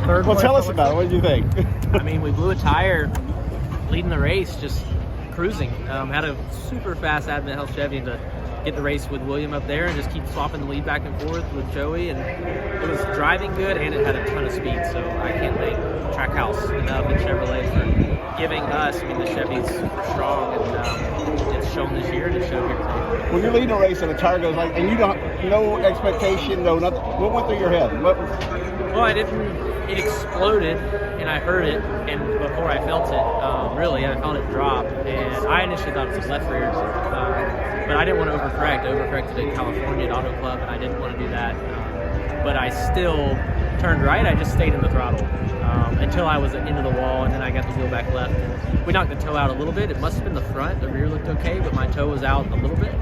Third Well, place, tell us about it. What did you think? I mean, we blew a tire leading the race, just cruising. Had a super fast Advent Health Chevy to get the race with William up there and just keep swapping the lead back and forth with Joey. And it was driving good and it had a ton of speed. So I can't thank Trackhouse enough and Chevrolet for giving us, I mean, the Chevy's super strong and it's shown this year and it showed here today. When you're leading a race and the tire goes like, and you don't, no expectation, no nothing, what went through your head? Well, it exploded and I heard it, and before I felt it, really, I felt it drop, and I initially thought it was left rear, but I didn't want to overcorrect. I overcorrected at California at Auto Club, and I didn't want to do that, but I still turned right. I just stayed in the throttle until I was into the wall, and then I got the wheel back left. And we knocked the toe out a little bit. It must have been the front. The rear looked okay, but my toe was out a little bit.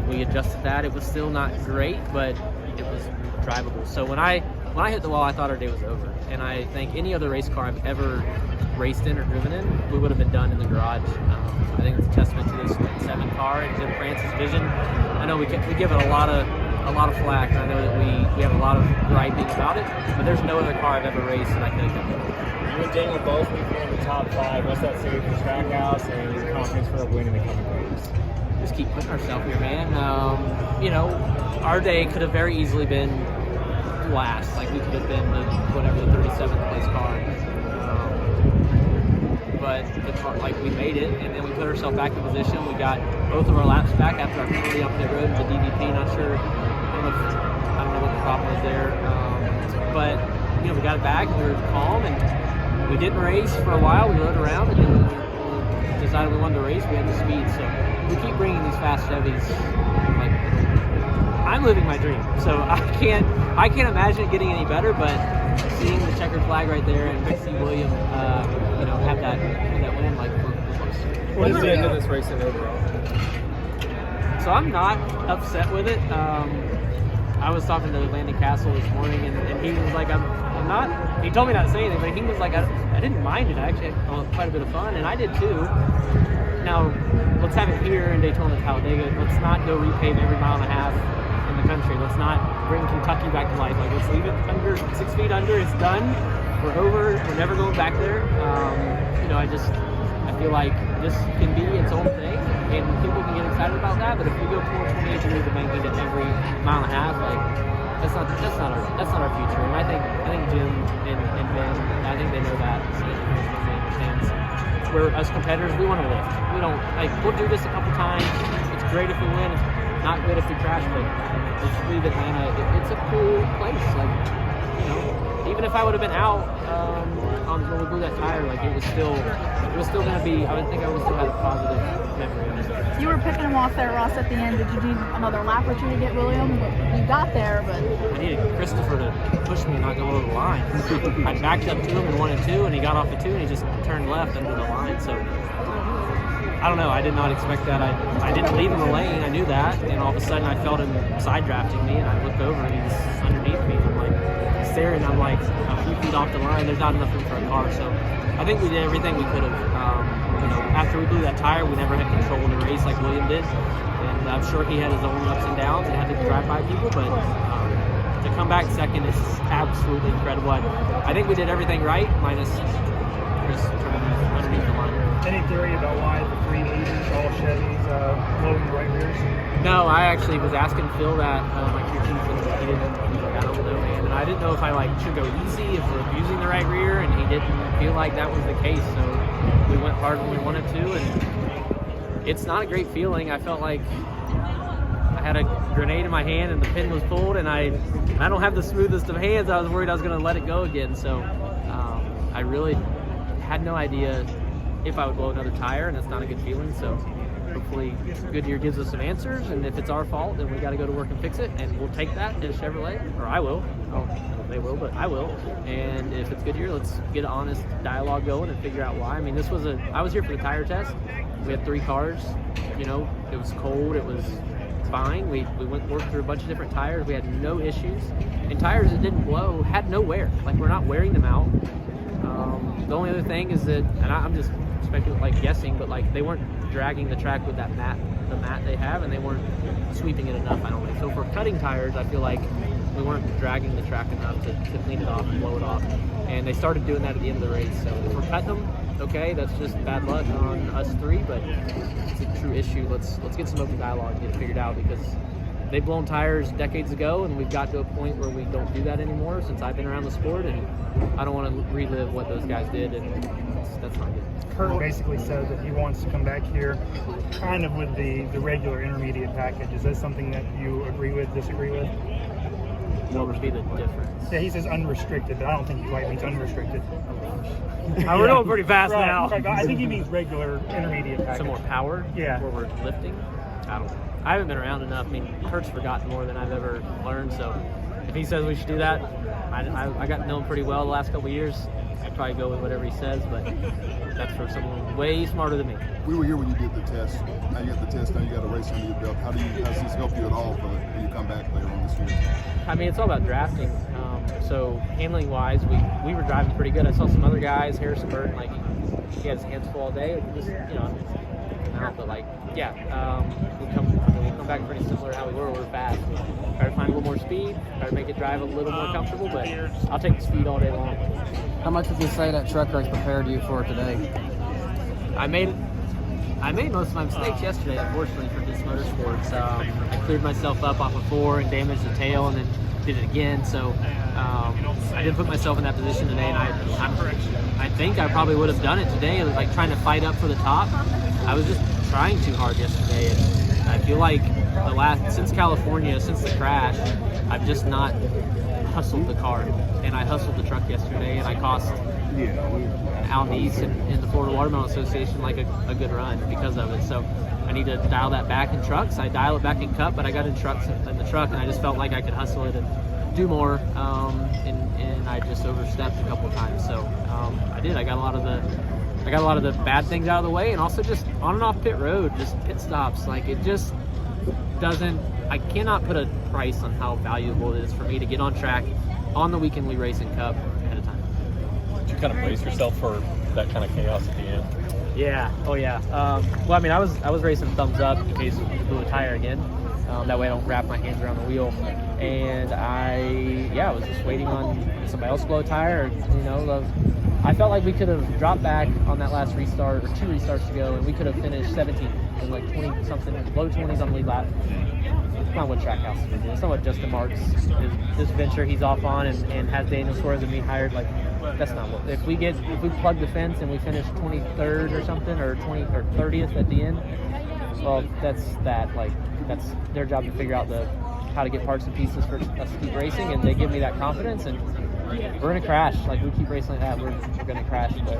We adjusted that. It was still not great, but it was drivable. So when I hit the wall, I thought our day was over. And I think any other race car I've ever raced in or driven in, we would have been done in the garage. I think it's a testament to this 7 car and Jim France's vision. I know we give it a lot of flack, and I know that we have a lot of griping about it, but there's no other car I've ever raced that I could have done it. You and Daniel both will be in the top 5. What's that say for Trackhouse and your confidence for a win in the coming race? Just keep putting ourselves here, man. You know, our day could have very easily been last. Like, we could have been the 37th place car. But the car, like, we made it, and then we put ourselves back in position. We got both of our laps back after our penalty on pit road to the DVP. Not sure, I don't know what the problem was there. But, you know, we got it back, and we were calm, and we didn't race for a while. We rode around, and then when we decided we wanted to race, we had the speed. So we keep bringing these fast Chevys. Like, I'm living my dream, so I can't imagine it getting any better. But seeing the checkered flag right there and see William, you know, have that win, like, we're close. What is the end of this race in overall? So I'm not upset with it. I was talking to Landon Castle this morning, and he was like, I'm not. He told me not to say anything, but he was like, I didn't mind it. I actually had quite a bit of fun, and I did too. Now, let's have it here in Daytona, Talladega. Let's not go repave every mile and a half in the country. Let's not bring Kentucky back to life. Like, let's leave it under 6 feet under. It's done. We're over. We're never going back there. You know, I feel like this can be its own thing, and people can get excited about that. But if we go 428 degrees of banking at every mile and a half, like, that's not our future. And I think Jim and Ben, I think they know that. They understand. We're, as competitors, we want to lift. We don't, like, we'll do this a couple times. It's great if we win. It's not good if we crash, but let's leave Atlanta. It's a cool place. Like, you know, even if I would have been out when we blew that tire, like, it was still going to be, I would think I would have still had a positive memory of it. You were picking him off there, Ross, at the end. Did you need another lap or two to get William? You got there, but I needed Christopher to push me and not go over the line. I backed up to him in 1 and 2, and he got off the 2, and he just turned left under the line. So I don't know. I did not expect that. I didn't leave him the lane. I knew that, and all of a sudden I felt him side drafting me, and I looked over, and he was underneath me. I'm like staring. I'm like a few feet off the line. There's not enough room for a car. So I think we did everything we could have. You know, after we blew that tire, we never had control of the race like William did, and I'm sure he had his own ups and downs and had to drive by people, but to come back second is absolutely incredible. I think we did everything right, minus Chris underneath the line. Any theory about why the 380s, all Chevys, loading the right rears? No, I actually was asking Phil that, my crew chief, and he didn't, I don't know, man. And I didn't know if I should go easy, if we're using the right rear, and he didn't feel like that was the case. So we went hard when we wanted to, and it's not a great feeling. I felt like I had a grenade in my hand and the pin was pulled, and I don't have the smoothest of hands. I was worried I was going to let it go again. So I really had no idea if I would blow another tire, and it's not a good feeling. So hopefully Goodyear gives us some answers, and if it's our fault, then we got to go to work and fix it, and we'll take that as Chevrolet, or I will. Oh, they will, but I will. And if it's Goodyear, let's get an honest dialogue going and figure out why. I mean, I was here for the tire test. We had 3 cars. You know, it was cold. It was fine. We worked through a bunch of different tires. We had no issues. And tires that didn't blow had no wear. Like, we're not wearing them out. The only other thing is that, and I'm just guessing, but like, they weren't dragging the track with that mat, the mat they have, and they weren't sweeping it enough, I don't think. So for cutting tires, I feel like we weren't dragging the track enough to clean it off and blow it off. And they started doing that at the end of the race. So if we're cutting them, okay, that's just bad luck on us three, but it's a true issue. Let's get some open dialogue and get it figured out, because they've blown tires decades ago, and we've got to a point where we don't do that anymore since I've been around the sport, and I don't want to relive what those guys did, and that's not good. Kurt basically said that he wants to come back here kind of with the regular intermediate package. Is that something that you agree with, disagree with? What would be the difference? Yeah, he says unrestricted, but I don't think he quite means unrestricted. We're going pretty fast Right, now. right, I think he means regular intermediate package. Some more power? Yeah. Where we're lifting? I don't know. I haven't been around enough. I mean, Kurt's forgotten more than I've ever learned, so if he says we should do that, I got to know him pretty well the last couple of years. I'd probably go with whatever he says, but that's for someone way smarter than me. We were here when you did the test. Now you got the test, now you got a race under your belt. How does this help you at all when you come back later on this year? I mean, it's all about drafting. So handling-wise, we were driving pretty good. I saw some other guys, Harrison Burton, like he had his hands full all day. Just, but like, we come back pretty similar to how we were. We're fast. Try to find a little more speed, try to make it drive a little more comfortable, but I'll take the speed all day long. How much would you say that truck race prepared you for today? I made most of my mistakes yesterday, unfortunately, for Disc Motorsports. I cleared myself up off of 4 and damaged the tail, and then did it again. So I didn't put myself in that position today, and I think I probably would have done it today, like trying to fight up for the top. I was just trying too hard yesterday, and I feel like since California, since the crash, I've just not hustled the car, and I hustled the truck yesterday, and I cost Al Neese and the Florida Watermelon Association like a good run because of it. So I need to dial that back in trucks. I dial it back in Cup, but I got in the truck, and I just felt like I could hustle it and do more, and I just overstepped a couple times. So I did. I got a lot of the bad things out of the way, and also just on and off pit road, just pit stops. Like, it just doesn't. I cannot put a price on how valuable it is for me to get on track on the weekend we race in Cup ahead of time. Did you kind of brace yourself for that kind of chaos at the end? Yeah. Oh yeah. Well, I mean, I was racing thumbs up in case we blew a tire again. That way I don't wrap my hands around the wheel. And I was just waiting on somebody else to blow a tire. I felt like we could have dropped back on that last restart, or 2 restarts to go, and we could have finished 17th in like 20 something, low 20s on the lead lap. It's not what Trackhouse is doing. It's not what Justin Marks, this venture he's off on, and has Daniel Suarez and me hired. Like, that's not what. If we plug the fence and we finish 23rd or something, or 30th at the end, well, that's their job to figure out how to get parts and pieces for us to keep racing, and they give me that confidence, and we're gonna crash. Like, we keep racing like that, we're gonna crash, but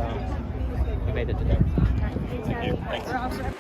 we made it today. Thank you. Thanks.